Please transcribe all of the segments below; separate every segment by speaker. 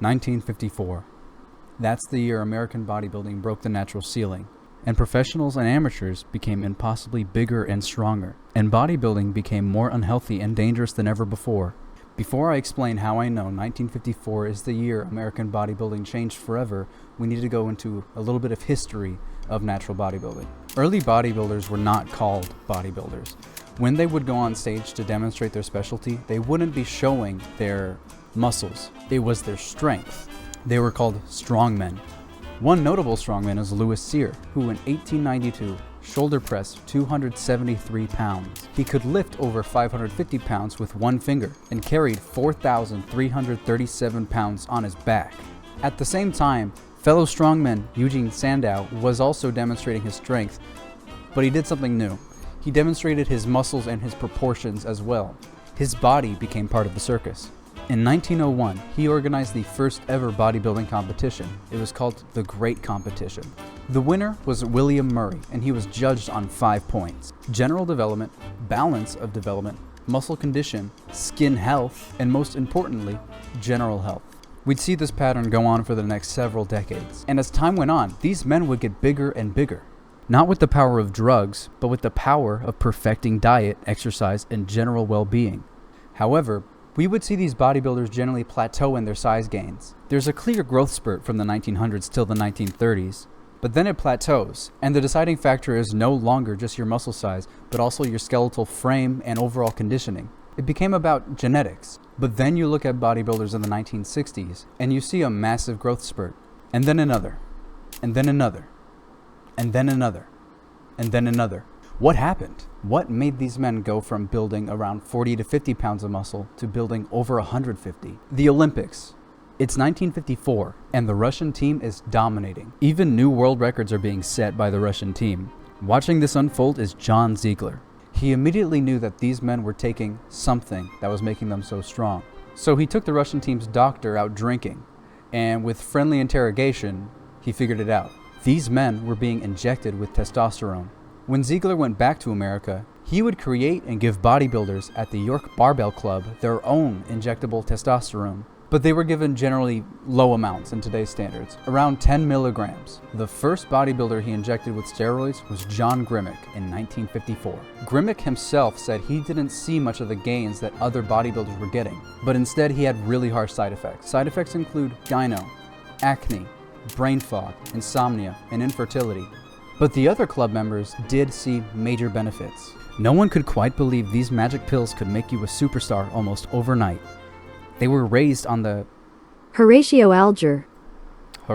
Speaker 1: 1954. That's the year American bodybuilding broke the natural ceiling, and professionals and amateurs became impossibly bigger and stronger, and bodybuilding became more unhealthy and dangerous than ever before. Before I explain how I know 1954 is the year American bodybuilding changed forever, we need to go into a little bit of history of natural bodybuilding. Early bodybuilders were not called bodybuilders. When they would go on stage to demonstrate their specialty, they wouldn't be showing their muscles. It was their strength. They were called strongmen. One notable strongman is Louis Cyr, who in 1892 shoulder pressed 273 pounds. He could lift over 550 pounds with one finger and carried 4,337 pounds on his back. At the same time, fellow strongman Eugene Sandow was also demonstrating his strength, but he did something new. He demonstrated his muscles and his proportions as well. His body became part of the circus. In 1901, he organized the first ever bodybuilding competition. It was called the Great Competition. The winner was William Murray, and he was judged on 5 points: general development, balance of development, muscle condition, skin health, and most importantly, general health. We'd see this pattern go on for the next several decades. And as time went on, these men would get bigger and bigger. Not with the power of drugs, but with the power of perfecting diet, exercise, and general well-being. However, we would see these bodybuilders generally plateau in their size gains. There's a clear growth spurt from the 1900s till the 1930s, but then it plateaus, and the deciding factor is no longer just your muscle size, but also your skeletal frame and overall conditioning. It became about genetics. But then you look at bodybuilders in the 1960s, and you see a massive growth spurt, and then another, and then another, and then another, and then another. What happened? What made these men go from building around 40 to 50 pounds of muscle to building over 150? The Olympics. It's 1954, and the Russian team is dominating. Even new world records are being set by the Russian team. Watching this unfold is John Zeiglers. He immediately knew that these men were taking something that was making them so strong. So he took the Russian team's doctor out drinking, and with friendly interrogation, he figured it out. These men were being injected with testosterone. When Zeiglers went back to America, he would create and give bodybuilders at the York Barbell Club their own injectable testosterone. But they were given generally low amounts in today's standards, around 10 milligrams. The first bodybuilder he injected with steroids was John Grimek in 1954. Grimek himself said he didn't see much of the gains that other bodybuilders were getting, but instead he had really harsh side effects. Side effects include gyno, acne, brain fog, insomnia, and infertility. But the other club members did see major benefits. No one could quite believe these magic pills could make you a superstar almost overnight. They were raised on the
Speaker 2: Horatio Alger.
Speaker 1: They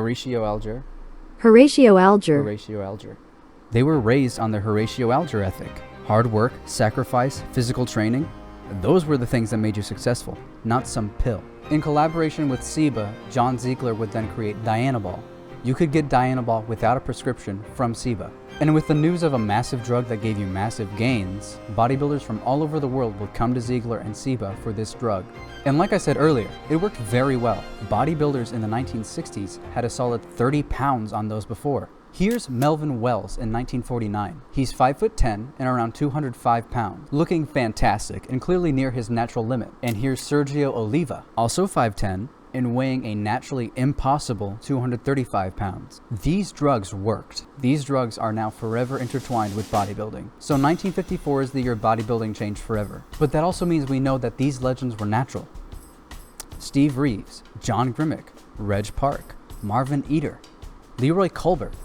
Speaker 1: were raised on the Horatio Alger ethic. Hard work, sacrifice, physical training. Those were the things that made you successful, not some pill. In collaboration with Ciba, John Zeiglers would then create Dianabol. You could get Dianabol without a prescription from Ciba. And with the news of a massive drug that gave you massive gains, bodybuilders from all over the world would come to Zeiglers and Ciba for this drug. And like I said earlier, it worked very well. Bodybuilders in the 1960s had a solid 30 pounds on those before. Here's Melvin Wells in 1949. He's 5'10" and around 205 pounds, looking fantastic and clearly near his natural limit. And here's Sergio Oliva, also 5'10", and weighing a naturally impossible 235 pounds. These drugs worked. These drugs are now forever intertwined with bodybuilding. So 1954 is the year bodybuilding changed forever. But that also means we know that these legends were natural. Steve Reeves, John Grimek, Reg Park, Marvin Eder, Leroy Colbert,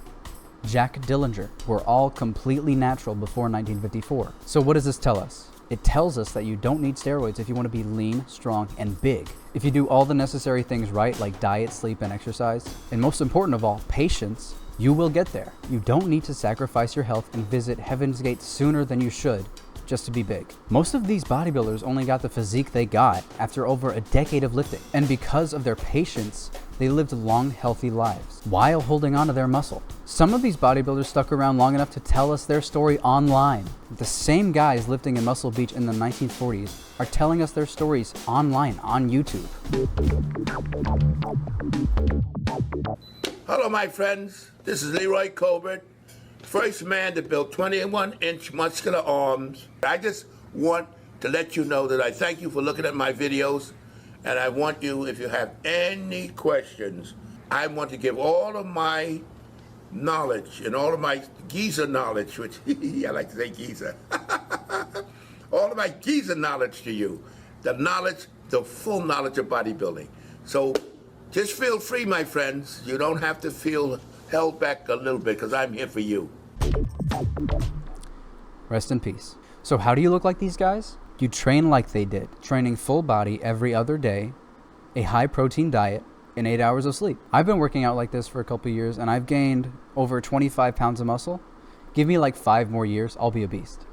Speaker 1: Jack Dillinger were all completely natural before 1954. So what does this tell us? It tells us that you don't need steroids if you want to be lean, strong, and big. If you do all the necessary things right, like diet, sleep, and exercise, and most important of all, patience, you will get there. You don't need to sacrifice your health and visit Heaven's Gate sooner than you should just to be big. Most of these bodybuilders only got the physique they got after over a decade of lifting. And because of their patience, they lived long, healthy lives while holding on to their muscle. Some of these bodybuilders stuck around long enough to tell us their story online. The same guys lifting in Muscle Beach in the 1940s are telling us their stories online on YouTube.
Speaker 3: Hello, my friends. This is Leroy Colbert, first man to build 21-inch muscular arms. I just want to let you know that I thank you for looking at my videos, And I want you, if you have any questions, I want to give all of my knowledge and all of my geezer knowledge, which I like to say geezer, all of my geezer knowledge to you, the knowledge, the full knowledge of bodybuilding. So just feel free, my friends. You don't have to feel held back a little bit because I'm here for you.
Speaker 1: Rest in peace. So how do you look like these guys? You train like they did, training full body every other day, a high protein diet, and 8 hours of sleep. I've been working out like this for a couple of years and I've gained over 25 pounds of muscle. Give me like 5 more years, I'll be a beast.